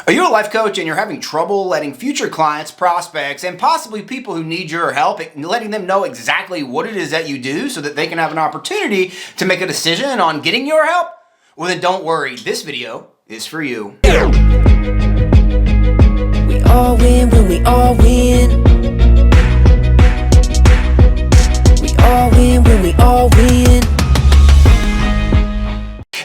Are you a life coach and you're having trouble letting future clients, prospects, and possibly people who need your help, letting them know exactly what it is that you do so that they can have an opportunity to make a decision on getting your help? Well, then don't worry. This video is for you. We all win when we all win. We all win when we all win.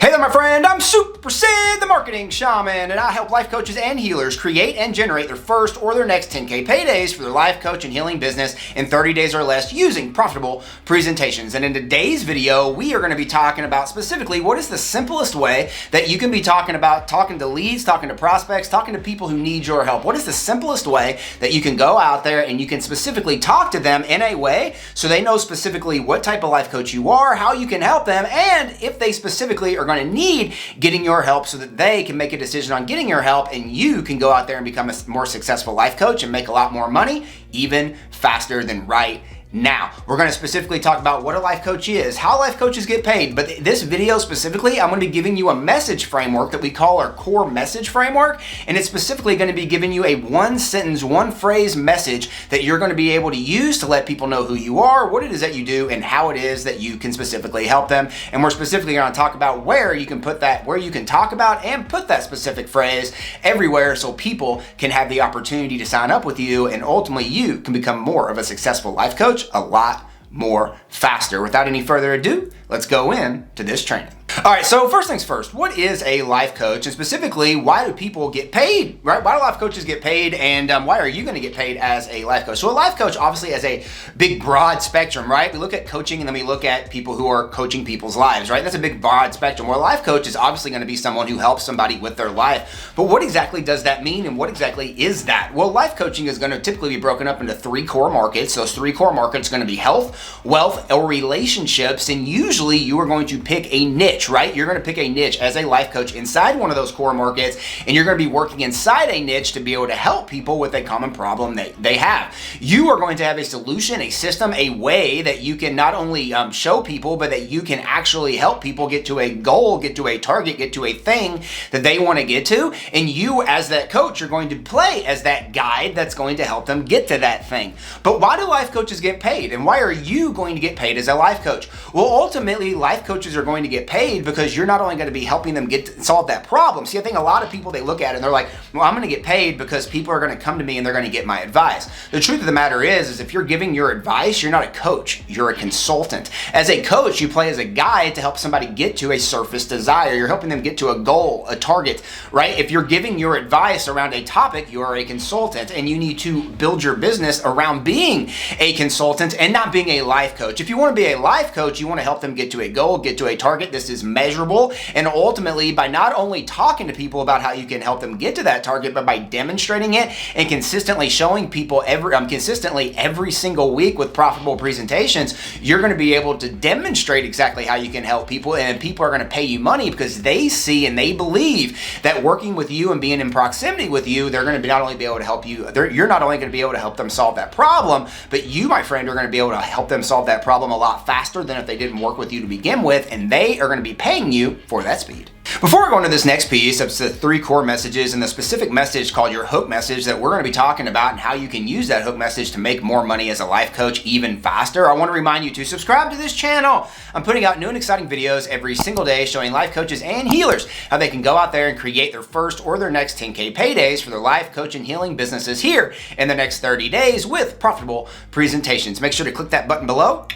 Hey there, my friend. I'm Super Sid, the Marketing Shaman, and I help life coaches and healers create and generate their first or their next 10K paydays for their life coach and healing business in 30 days or less using profitable presentations. And in today's video, we are going to be talking about specifically what is the simplest way that you can be talking to leads, talking to prospects, talking to people who need your help. What is the simplest way that you can go out there and you can specifically talk to them in a way so they know specifically what type of life coach you are, how you can help them, and if they specifically are going to need getting your help so that they can make a decision on getting your help and you can go out there and become a more successful life coach and make a lot more money even faster than right now. We're going to specifically talk about what a life coach is, how life coaches get paid, but this video specifically, I'm going to be giving you a message framework that we call our core message framework, and it's specifically going to be giving you a one sentence, one phrase message that you're going to be able to use to let people know who you are, what it is that you do, and how it is that you can specifically help them. And we're specifically going to talk about where you can put that, where you can talk about and put that specific phrase everywhere so people can have the opportunity to sign up with you, and ultimately you can become more of a successful life coach a lot more faster. Without any further ado, let's go into this training. All right, so first things first, what is a life coach? And specifically, why do people get paid, right? Why do life coaches get paid, and why are you going to get paid as a life coach? So a life coach obviously has a big, broad spectrum, right? We look at coaching and then we look at people who are coaching people's lives, right? That's a big, broad spectrum. Where a life coach is obviously going to be someone who helps somebody with their life. But what exactly does that mean, and what exactly is that? Well, life coaching is going to typically be broken up into three core markets. Those three core markets are going to be health, wealth, or relationships, and usually you are going to pick a niche, right? You're going to pick a niche as a life coach inside one of those core markets, and you're going to be working inside a niche to be able to help people with a common problem that they have. You are going to have a solution, a system, a way that you can not only show people, but that you can actually help people get to a goal, get to a target, get to a thing that they want to get to. And you as that coach are going to play as that guide that's going to help them get to that thing. But why do life coaches get paid? And why are you going to get paid as a life coach? Well, ultimately, life coaches are going to get paid because you're not only going to be helping them solve that problem. See, I think a lot of people, they look at it and they're like, well, I'm going to get paid because people are going to come to me and they're going to get my advice. The truth of the matter is if you're giving your advice, you're not a coach, you're a consultant. As a coach, you play as a guide to help somebody get to a surface desire. You're helping them get to a goal, a target, right? If you're giving your advice around a topic, you are a consultant, and you need to build your business around being a consultant and not being a life coach. If you want to be a life coach, you want to help them get to a goal, get to a target. This is measurable. And ultimately, by not only talking to people about how you can help them get to that target, but by demonstrating it and consistently showing people every single week with profitable presentations, you're going to be able to demonstrate exactly how you can help people, and people are going to pay you money because they see and they believe that working with you and being in proximity with you, they're going to be not only be able to help you, you're not only going to be able to help them solve that problem, but you, my friend, are going to be able to help them solve that problem a lot faster than if they didn't work with you to begin with, and they are going to be paying you for that speed. Before I go into this next piece, it's the three core messages and the specific message called your hook message that we're going to be talking about and how you can use that hook message to make more money as a life coach even faster. I want to remind you to subscribe to this channel. I'm putting out new and exciting videos every single day showing life coaches and healers how they can go out there and create their first or their next 10K paydays for their life coach and healing businesses here in the next 30 days with profitable presentations. Make sure to click that button below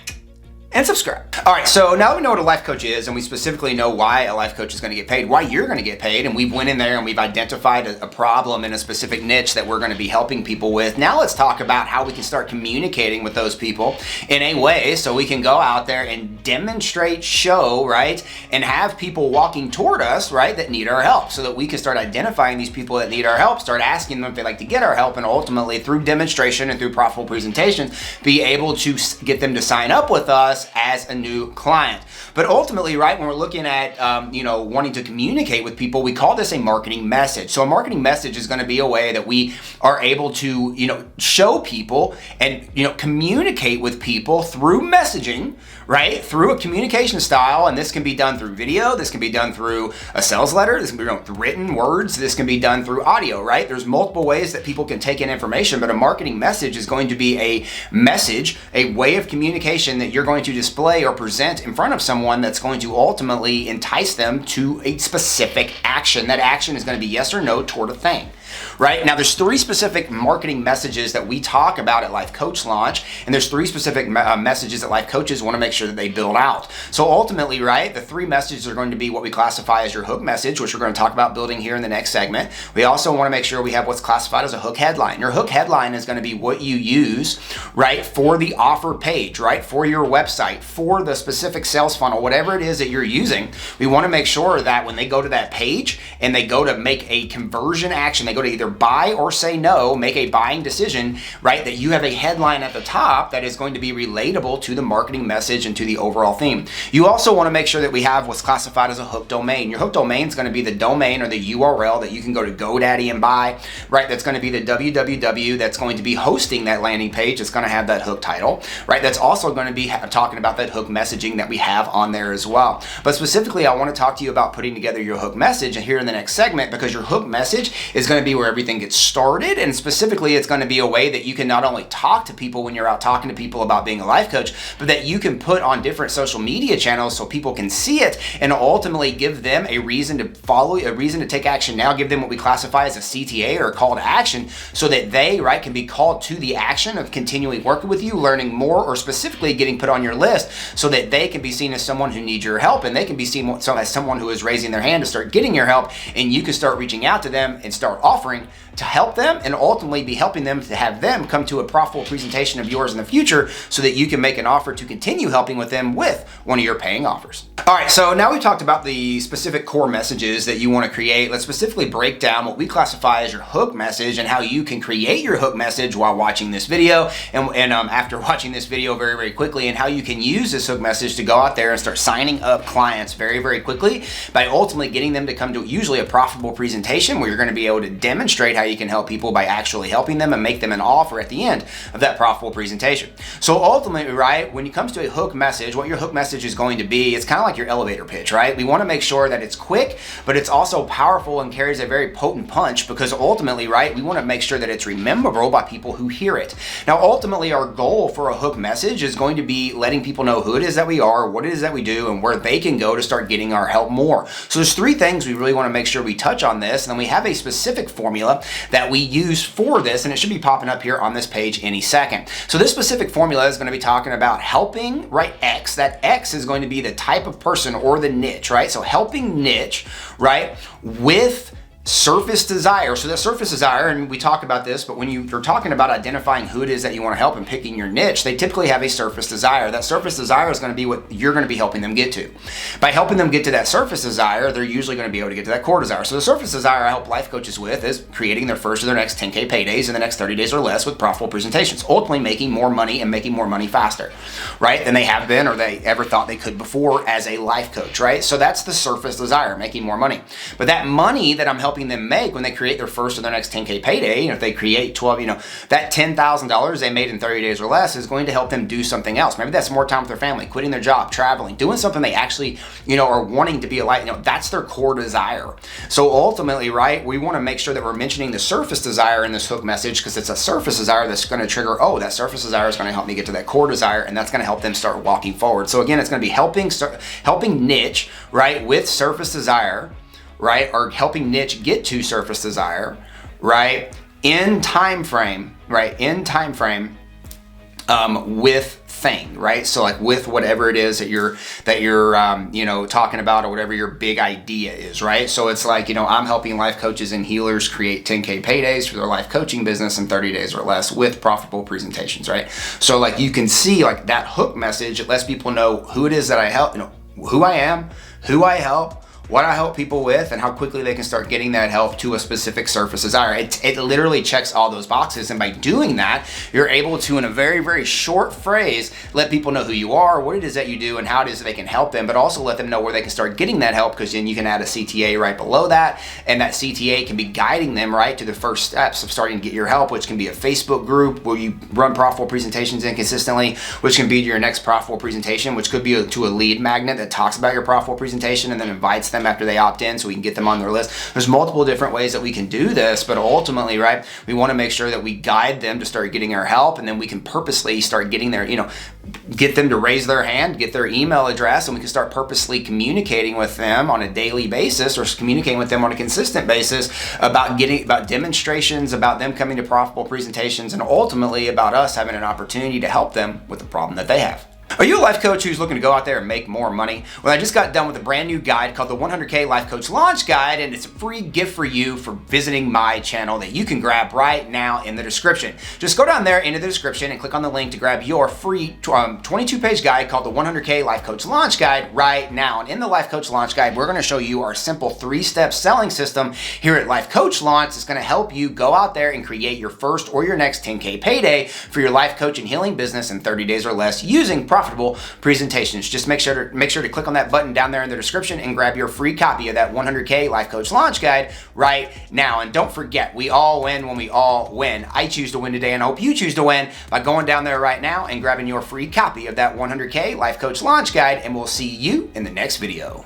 and subscribe. All right, so now that we know what a life coach is, and we specifically know why a life coach is going to get paid, why you're going to get paid, and we've went in there and we've identified a problem in a specific niche that we're going to be helping people with. Now let's talk about how we can start communicating with those people in a way so we can go out there and demonstrate, show, right, and have people walking toward us, right, that need our help, so that we can start identifying these people that need our help, start asking them if they'd like to get our help, and ultimately through demonstration and through profitable presentations, be able to get them to sign up with us us as a new client. But ultimately, right, when we're looking at, wanting to communicate with people, we call this a marketing message. So a marketing message is going to be a way that we are able to, show people and, communicate with people through messaging, right? Through a communication style. And this can be done through video. This can be done through a sales letter. This can be done through written words. This can be done through audio, right? There's multiple ways that people can take in information, but a marketing message is going to be a message, a way of communication that you're going to display or present in front of someone that's going to ultimately entice them to a specific action. That action is going to be yes or no toward a thing. Right? Now, there's 3 specific marketing messages that we talk about at Life Coach Launch, and there's 3 specific messages that life coaches want to make sure that they build out. So ultimately, right, the 3 messages are going to be what we classify as your hook message, which we're going to talk about building here in the next segment. We also want to make sure we have what's classified as a hook headline. Your hook headline is going to be what you use, right, for the offer page, right, for your website, for the specific sales funnel, whatever it is that you're using. We want to make sure that when they go to that page and they go to make a conversion action, they go to either buy or say no, make a buying decision, right, that you have a headline at the top that is going to be relatable to the marketing message and to the overall theme. You also want to make sure that we have what's classified as a hook domain. Your hook domain is going to be the domain or the URL that you can go to GoDaddy and buy, right? That's going to be the www that's going to be hosting that landing page. It's going to have that hook title, right? That's also going to be talking about that hook messaging that we have on there as well. But specifically, I want to talk to you about putting together your hook message here in the next segment, because your hook message is going to be where everything gets started, and specifically it's going to be a way that you can not only talk to people when you're out talking to people about being a life coach, but that you can put on different social media channels so people can see it and ultimately give them a reason to follow, a reason to take action now, give them what we classify as a CTA or a call to action, so that they, right, can be called to the action of continuing working with you, learning more, or specifically getting put on your list so that they can be seen as someone who needs your help, and they can be seen as someone who is raising their hand to start getting your help, and you can start reaching out to them and start offering to help them and ultimately be helping them to have them come to a profitable presentation of yours in the future so that you can make an offer to continue helping with them with one of your paying offers. All right, so now we've talked about the specific core messages that you want to create. Let's specifically break down what we classify as your hook message and how you can create your hook message while watching this video and after watching this video very, very quickly, and how you can use this hook message to go out there and start signing up clients very, very quickly by ultimately getting them to come to usually a profitable presentation where you're going to be able to demonstrate how you can help people by actually helping them and make them an offer at the end of that profitable presentation. So ultimately, right, when it comes to a hook message, what your hook message is going to be, it's kind of like your elevator pitch, right? We want to make sure that it's quick, but it's also powerful and carries a very potent punch, because ultimately, right, we want to make sure that it's rememberable by people who hear it. Now, ultimately, our goal for a hook message is going to be letting people know who it is that we are, what it is that we do, and where they can go to start getting our help more. So there's 3 things we really want to make sure we touch on this, and then we have a specific formula that we use for this, and it should be popping up here on this page any second. So this specific formula is going to be talking about helping, right, X. That X is going to be the type of person or the niche, right? So helping niche, right, with surface desire. So that surface desire, and we talk about this, but when you're talking about identifying who it is that you want to help and picking your niche, they typically have a surface desire. That surface desire is going to be what you're going to be helping them get to. By helping them get to that surface desire, they're usually going to be able to get to that core desire. So the surface desire I help life coaches with is creating their first or their next 10K paydays in the next 30 days or less with profitable presentations, ultimately making more money and making more money faster, right, than they have been or they ever thought they could before as a life coach, right? So that's the surface desire, making more money. But that money that I'm helping them make when they create their first or their next 10K payday, if they create 12, that $10,000 they made in 30 days or less is going to help them do something else. Maybe that's more time with their family, quitting their job, traveling, doing something they actually, are wanting to be a light, that's their core desire. So ultimately, right, we want to make sure that we're mentioning the surface desire in this hook message, because it's a surface desire that's going to trigger, that surface desire is going to help me get to that core desire, and that's going to help them start walking forward. So again, it's going to be helping niche, right, with surface desire, right, or helping niche get to surface desire, right, in time frame, right, with thing, right? So like with whatever it is that you're talking about, or whatever your big idea is, right? So it's like, I'm helping life coaches and healers create 10K paydays for their life coaching business in 30 days or less with profitable presentations, right? So like you can see like that hook message, it lets people know who it is that I help, who I am, who I help, what I help people with and how quickly they can start getting that help to a specific surface desire. It literally checks all those boxes, and by doing that, you're able to, in a very, very short phrase, let people know who you are, what it is that you do, and how it is that they can help them, but also let them know where they can start getting that help, because then you can add a CTA right below that, and that CTA can be guiding them right to the first steps of starting to get your help, which can be a Facebook group where you run profitable presentations in consistently, which can be your next profitable presentation, which could be to a lead magnet that talks about your profitable presentation and then invites them after they opt in so we can get them on their list. There's multiple different ways that we can do this, but ultimately, right, we want to make sure that we guide them to start getting our help, and then we can purposely start getting their, get them to raise their hand, get their email address, and we can start purposely communicating with them on a daily basis or communicating with them on a consistent basis about demonstrations, about them coming to profitable presentations, and ultimately about us having an opportunity to help them with the problem that they have. Are you a life coach who's looking to go out there and make more money? Well, I just got done with a brand new guide called the 100K Life Coach Launch Guide, and it's a free gift for you for visiting my channel that you can grab right now in the description. Just go down there into the description and click on the link to grab your free 22-page guide called the 100K Life Coach Launch Guide right now. And in the Life Coach Launch Guide, we're going to show you our simple 3-step selling system here at Life Coach Launch. It's going to help you go out there and create your first or your next 10K payday for your life coach and healing business in 30 days or less using profitable presentations. Just make sure to click on that button down there in the description and grab your free copy of that 100K Life Coach Launch Guide right now. And don't forget, we all win when we all win. I choose to win today, and I hope you choose to win by going down there right now and grabbing your free copy of that 100K Life Coach Launch Guide, and we'll see you in the next video.